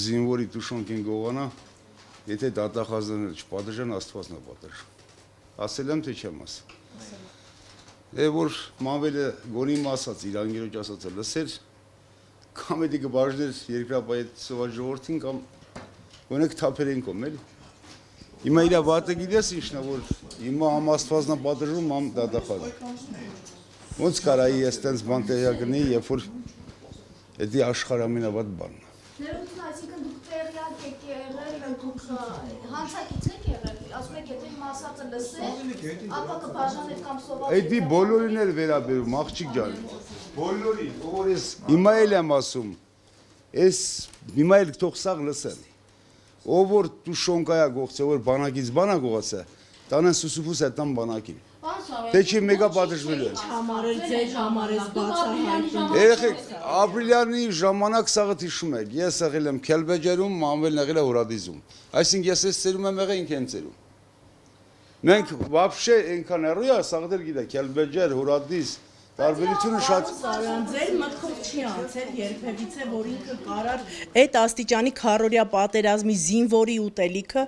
Զինվորի տուշոնքին գողանա, եթե դատախազները չպատժան, Աստվածն է պատժում։ Ասել եմ, թե չեմ ասել։ Որ մանվելը գոնիմ ասած, իր անգերոջ ասածը լսեր, կամ էդի կբաժներ երկրապահ ժողովրդին, կամ գոնեք թափեր են կոմ, էլի։ Հիմա իր վատը գիտես ինչն է, որ հիմա համ Աստվածն է պատժում, համ դատախազը։ Ոնց կարայի ես տենց բան տեղյակ լինեի, երբ որ էդի աշխարհ ամենավատ բանն է։ Ներողություն, այսինքն դուք տեղյակ եք եղել, դուք հանցակից եք եղել, ասում եք, եթե իմ ասածը լսեր, ապա կբաժանեք կամ սոված։ Էդի բոլորին էլ վերաբերում, աղջիկ ջան։ Բոլորին, որ ես հիմա էլ եմ ասում, ես հիմա էլ թող սաղ լսեն։ Ով որ տուշոնկայա գողցե, որ բանակից բանա գողացե, տանեն սուսուփուս է տան բանակին։ Թե չի մեգա պատժվելու է։ Համարել ձեր համարես բացահայտում։ Երեխեք, ապրիլյանի ժամանակ սաղը հիշում եք, ես եղել եմ Քելբեջերում, Մանվելն եղել է Հորադիզում։ Այսինքն ես ես ծերում եմ եղել, ինք են ծերում։ Մենք вообще այնքան հեռու է, սաղ դեր գիտեք, Քելբեջեր, Հորադիզ, տարբերությունը շատ։ Սարյան ձեր մտքով չի անցել երբևիցե, որ ինքը կարար այդ աստիճանի քարորյա պատերազմի զինվորի ուտելիքը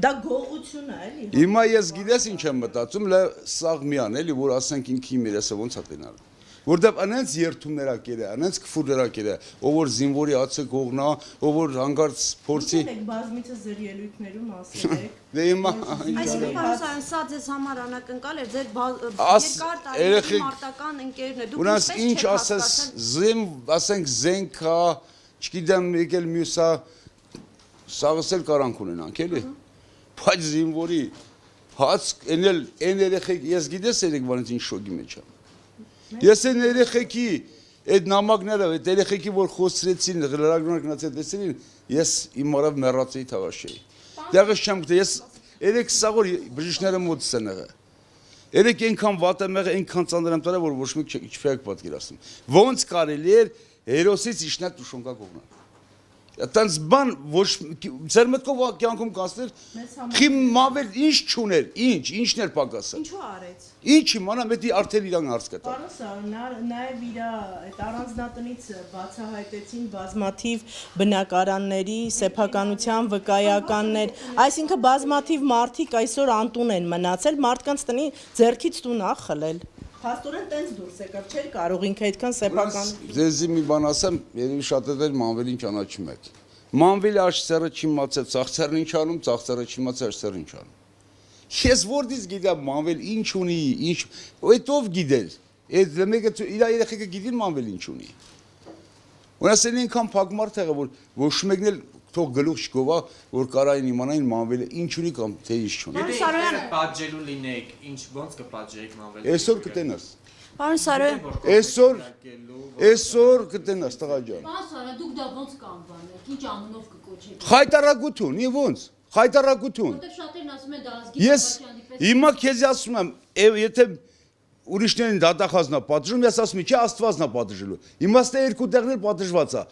դա գողություն է, էլի։ Հիմա ես գիտես ինչ եմ մտածում, սաղ միան էլի, որ ասենք ինքի մերեսը ոնց է տենալու։ Որտեւ անենց երթումներա կերե, անենց քֆուրներա կերե, ով որ զինվորի ացը կողնա, ով որ հանգարց փորձի։ Դուք բազմիցս ձեր ելույթներում ասել եք։ Դե հիմա Այսինքն պարոն, սա ձեզ համար անակնկալ է, ձեր երկար տարիների մարտական ընկերն է, դուք Ունես ինչ ասես, ասենք զենքա, չգիտեմ, եկել մյուսա, սաղս էլ կարանք ունենանք, էլի։ Բայց զինվորի հաց էնել են երեխեք, ես գիտես երեք բանից ինչ շոկի մեջ եմ։ Ես են երեխեքի այդ նամակները, այդ երեխեքի որ խոսրեցին, լրագրողներ գնացել տեսին, ես իմ արավ մեռածեի թավաշեի։ Դեղս չեմ գտե, ես երեք սաղոր բժիշկները մոտս են եղել։ Երեք այնքան վատ եմ եղել, այնքան ծանր եմ տարել, որ ոչ մեկ չփեք պատկերացնում։ Ոնց կարելի էր հերոսից իջնել տուշոնկա կողմնալ։ Այդտենց բան ոչ ձեր մտքով կյանքում կասներ խիմ մավել ինչ չուներ, ինչն էր պակասը։ Ինչու արեց։ Ինչ իմանամ, դա արդեն իրան հարց կտա։ Պարոն Սարյան, նաև իր այդ առանձնատնից բացահայտեցին բազմաթիվ բնակարանների սեփականության վկայականներ, այսինքն բազմաթիվ մարդիկ այսօր անտուն են մնացել, մարդկանց տնի ձեռքից տուն ա խլել։ Փաստորեն տենց դուրս եկավ, չէր կարող ինքը այդքան սեփականություն։ Ձեզի մի բան ասեմ, երևի շատերն Մանվելին ճանաչում եք։ Մանվելի աշսերը չի մացել, ծաղցերն ինչ անում, ծաղցերը չի մացել, աշսերը ինչ անում։ Ես որտից գիտեմ Մանվել ինչ ունի, ինչ, այդ ով գիտեր։ Այդ մեկը իր երեխեքը գիտին Մանվել ինչ ունի։ Ունասեն ինքան փակ մարդ եղավ, որ ոչ մեկն էլ թող գլուխ չգովա, որ կարային իմանային Մանվելը ինչ ունի կամ թե ինչ չունի։ Եթե պատժելու լինեիք, ինչ ոնց կպատժեիք Մանվելին։ Այսօր կտենաս։ Պարոն Սարոյան, Այսօր կտենաս տղա ջան։ Պարոն Սարոյան, դուք դա ոնց կանվանեք, ինչ անունով կկոչեք։ Խայտարակություն, ի ոնց։ Խայտարակություն։ Որտեղ շատերն ասում են դա ազգի Ես հիմա քեզ ասում եմ, եթե ուրիշներին դատախազնա պատժում, ես ասում եմ, չէ, Աստվածն է պատժելու։ Իմաստը երկու տեղներ պատժված է։